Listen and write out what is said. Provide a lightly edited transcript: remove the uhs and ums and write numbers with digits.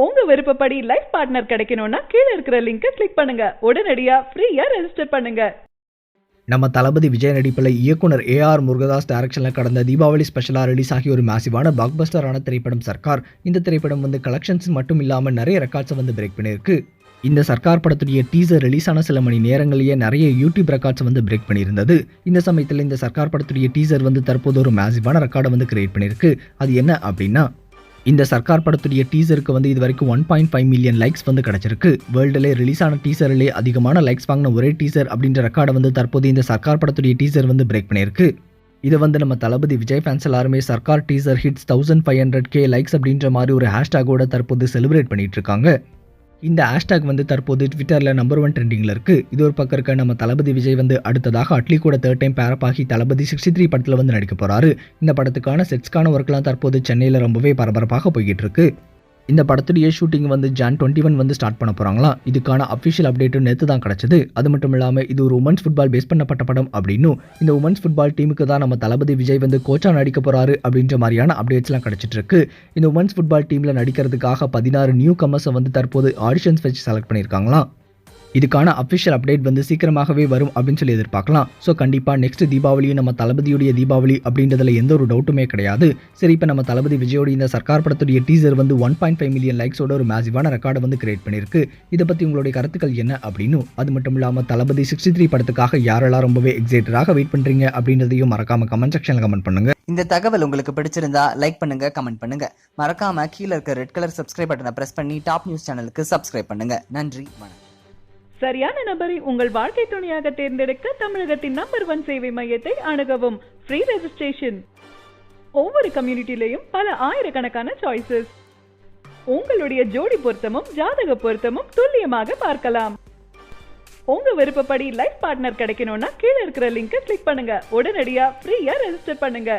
உங்க விருப்பப்படி life partner கிடைக்கணும்னா கீழ இருக்கிற லிங்கை கிளிக் பண்ணுங்க. உடனடியா ஃப்ரீயா ரெஜிஸ்டர் பண்ணுங்க. நம்ம தளபதி விஜய் நடிப்பில் இயக்குனர் ஏஆர் முருகதாஸ் டைரக்ஷனில் கடந்த தீபாவளி ஸ்பெஷலாக ரிலீஸ் ஆகிய ஒரு மேசிவான பிளாக்பஸ்டரான திரைப்படம் சர்க்கார். இந்த திரைப்படம் கலெக்ஷன்ஸ் மட்டும் இல்லாமல் நிறைய ரெக்கார்ட்ஸை பிரேக் பண்ணியிருக்கு. இந்த சர்க்கார் படத்துடைய டீசர் ரிலீஸ் ஆன சில மணி நேரங்களிலேயே நிறைய யூடியூப் ரெக்கார்ட்ஸ் பிரேக் பண்ணியிருந்தது. இந்த சமயத்தில் இந்த சர்க்கார் படத்துடைய டீசர் தற்போது ஒரு மேசிவான ரெக்கார்டை கிரியேட் பண்ணியிருக்கு. அது என்ன அப்படின்னா, இந்த சர்க்கார் படத்துடைய டீசருக்கு இது வரைக்கும் 1.5 மில்லியன் லைக்ஸ் கிடைச்சிருக்கு. வேர்ல்டுலே ரிலீஸ் ஆன டீசர்லேயே அதிகமான லைக்ஸ் வாங்கின ஒரே டீசர் அப்படின்ற ரெக்கார்டை தற்போது இந்த சர்க்கார் படத்துடைய டீசர் பிரேக் பண்ணியிருக்கு. இதை நம்ம தளபதி விஜய் ஃபேன்ஸ் எல்லாருமே Sarkar teaser hits 1500K likes அப்படின்ற மாதிரி ஒரு ஹேஷ்டாகோட தற்போது செலிப்ரேட் பண்ணிட்டு இருக்காங்க. இந்த ஹேஷ்டாக் தற்போது ட்விட்டரில் நம்பர் 1 ட்ரெண்டிங்கில் இருக்குது. இது ஒரு பக்கம் இருக்க நம்ம தளபதி விஜய் அடுத்ததாக அட்லி கூட 3rd டைம் பேரப் ஆகி தளபதி 63 படத்தில் நடிக்க போகிறாரு. இந்த படத்துக்கான செட்ஸ்க்கான ஒர்க்லாம் தற்போது சென்னையில் ரொம்பவே பரபரப்பாக போய்கிட்டு இருக்கு. இந்த படத்துடைய ஷூட்டிங் ஜான் 21 ஸ்டார்ட் பண்ண போகிறாங்களாம். இதுக்கான அஃபிஷியல் அப்டேட்டும் நேற்று தான் கிடச்சிது. அது மட்டும் இல்லாமல் இது ஒரு உமன்ஸ் ஃபுட்பால் பேஸ் பண்ணப்பட்ட படம் அப்படின்னும் இந்த உமன்ஸ் ஃபுட்பால் டீமுக்கு தான் நம்ம தளபதி விஜய் கோச்சா நடிக்க போகிறாரு அப்படின்ற மாதிரியான அப்டேட்ஸ்லாம் கிடச்சிட்டு இருக்கு. இந்த உமன்ஸ் ஃபுட்பால் டீமில் நடிக்கிறதுக்காக 16 நியூ கமர்ஸை தற்போது ஆடிஷன்ஸ் வச்சு செலக்ட் பண்ணியிருக்காங்களாம். இதுக்கான அஃபிஷியல் அப்டேட் சீக்கிரமாகவே வரும் அப்படின்னு சொல்லி எதிர்பார்க்கலாம். ஸோ கண்டிப்பாக நெக்ஸ்ட் தீபாவளியும் நம்ம தளபதியுடைய தீபாவளி அப்படின்றதுல எந்த ஒரு டவுட்டுமே கிடையாது. சரி, இப்போ நம்ம தளபதி விஜயோட இந்த சர்க்கார் படத்துடைய டீசர் 1.5 மில்லியன் லைக்ஸோட ஒரு மேசிவான ரெக்கார்டை கிரியேட் பண்ணியிருக்கு. இதை பற்றி உங்களுடைய கருத்துக்கள் என்ன அப்படின்னு, அது மட்டும் இல்லாமல் தளபதி 63 படத்துக்காக யாரெல்லாம் ரொம்பவே எக்ஸைட்டடாக வெயிட் பண்ணுறீங்க அப்படின்றதையும் மறக்காம கமெண்ட் செக்ஷனில் கமெண்ட் பண்ணுங்க. இந்த தகவல் உங்களுக்கு பிடிச்சிருந்தா லைக் பண்ணுங்க, கமெண்ட் பண்ணுங்க. மறக்காம கீழே இருக்க ரெட் கலர் சப்ஸ்கிரைப் பட்டனை பிரஸ் பண்ணி டாப் நியூஸ் சேனலுக்கு சப்ஸ்கிரைப் பண்ணுங்க. நன்றி, வணக்கம். சரியான நபரை உங்கள் வாழ்க்கை துணையாக தேர்ந்தெடுக்க தமிழகத்தின் நம்பர் 1 சேவை மையத்தை அணுகவும். Free registration. ஒவ்வொரு கம்யூனிட்டிலையும் பல ஆயிரக்கணக்கான சாய்ஸஸ். உங்களுடைய ஜோடி பொருத்தமும் ஜாதக பொருத்தமும் துல்லியமாக பார்க்கலாம். உங்க விருப்பப்படி லைஃப் பார்ட்னர் கிடைக்கணும்னா கீழ இருக்கிற லிங்கை கிளிக் பண்ணுங்க. உடனடியா ஃப்ரீயா ரெஜிஸ்டர் பண்ணுங்க.